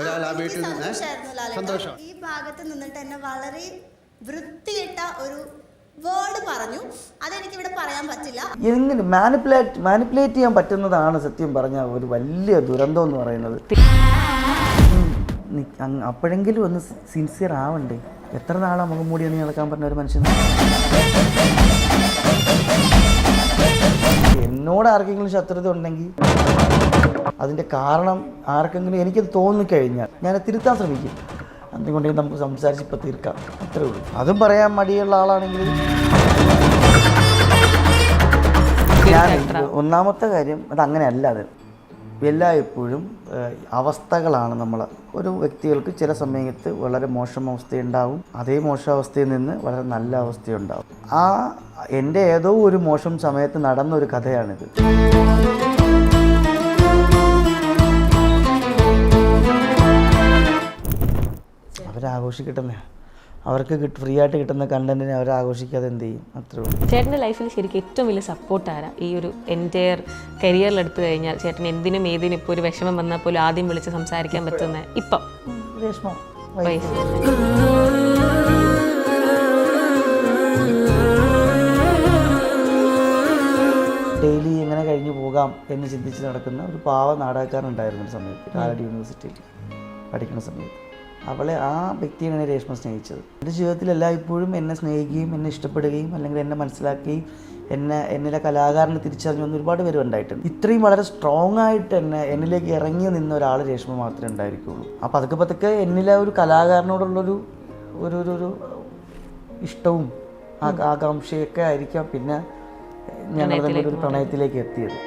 ഒരാൾ ആ വീട്ടിൽ സന്തോഷം. ഈ ഭാഗത്ത് നിന്നിട്ട് എന്നെ വളരെ വൃത്തികെട്ട ഒരു വേർഡ് പറഞ്ഞു. അതെനിക്ക് ഇവിടെ പറയാൻ പറ്റില്ല. എങ്ങനെ മാനിപ്പുലേറ്റ് ചെയ്യാൻ പറ്റുന്നതാണ് സത്യം പറഞ്ഞ ഒരു വലിയ ദുരന്തം എന്ന് പറയുന്നത്. അപ്പോഴെങ്കിലും ഒന്ന് സിൻസിയർ ആവണ്ടേ? എത്ര നാളാണ് മുഖം മൂടി അണി നടക്കാൻ പറഞ്ഞ ഒരു മനുഷ്യൻ? എന്നോട് ആർക്കെങ്കിലും ശത്രുത ഉണ്ടെങ്കിൽ അതിൻ്റെ കാരണം ആർക്കെങ്കിലും എനിക്കത് തോന്നിക്കഴിഞ്ഞാൽ ഞാൻ തിരുത്താൻ ശ്രമിക്കും. അതുകൊണ്ടെങ്കിൽ നമുക്ക് സംസാരിച്ച് ഇപ്പോൾ തീർക്കാം, അത്രേ ഉള്ളൂ. അതും പറയാൻ മടിയുള്ള ആളാണെങ്കിൽ ഞാൻ ഒന്നാമത്തെ കാര്യം അതങ്ങനെയല്ല. അത് എല്ലായ്പ്പോഴും അവസ്ഥകളാണ്. ഒരു വ്യക്തികൾക്ക് ചില സമയത്ത് വളരെ മോശം അവസ്ഥയുണ്ടാവും, അതേ മോശാവസ്ഥയിൽ നിന്ന് വളരെ നല്ല അവസ്ഥയുണ്ടാവും. എൻ്റെ ഏതോ ഒരു മോശം സമയത്ത് നടന്നൊരു കഥയാണിത്. അവരാഘോഷിക്കട്ടെ, അവർക്ക് ഫ്രീ ആയിട്ട് കിട്ടുന്ന കണ്ടന്റിനെ അവർ ആഘോഷിക്കാതെ എന്ത് ചെയ്യും? അത്രേ ഉള്ളൂ. ചേട്ടൻ്റെ ലൈഫിൽ ശരിക്കും ഏറ്റവും വലിയ സപ്പോർട്ട് ആരാ? ഈ ഒരു എൻറ്റയർ കരിയറിൽ എടുത്തു കഴിഞ്ഞാൽ ചേട്ടൻ എന്തിനും ഏതിനും ഇപ്പോൾ ഒരു വിഷമം വന്നാൽ പോലും ആദ്യം വിളിച്ച് സംസാരിക്കാൻ പറ്റുന്ന ഇപ്പം രേഷ്മ ഡെയിലി എങ്ങനെ കഴിഞ്ഞു പോകാം എന്ന് ചിന്തിച്ച് നടക്കുന്ന ഒരു പാവ നാടകക്കാരനുണ്ടായിരുന്ന ഒരു സമയത്ത്, കാലടി യൂണിവേഴ്സിറ്റിയിൽ പഠിക്കുന്ന സമയത്ത്. അവളെ ആ വ്യക്തിയാണ് രേഷ്മ സ്നേഹിച്ചത്. എൻ്റെ ജീവിതത്തിൽ എല്ലായ്പ്പോഴും എന്നെ സ്നേഹിക്കുകയും എന്നെ ഇഷ്ടപ്പെടുകയും അല്ലെങ്കിൽ എന്നെ മനസ്സിലാക്കുകയും എന്നിലെ കലാകാരനെ തിരിച്ചറിഞ്ഞു വന്ന ഒരുപാട് പേര് ഉണ്ടായിട്ടുണ്ട്. ഇത്രയും വളരെ സ്ട്രോങ് ആയിട്ട് എന്നിലേക്ക് ഇറങ്ങി നിന്ന ഒരാൾ രേഷ്മ മാത്രമേ ഉണ്ടായിരിക്കുള്ളൂ. അപ്പോൾ പതുക്കെ പതുക്കെ എന്നിലെ ഒരു കലാകാരനോടുള്ളൊരു ഒരു ഇഷ്ടവും ആകാംക്ഷയൊക്കെ ആയിരിക്കാം പിന്നെ ഞങ്ങൾ ഒരു പ്രണയത്തിലേക്ക് എത്തിയത്.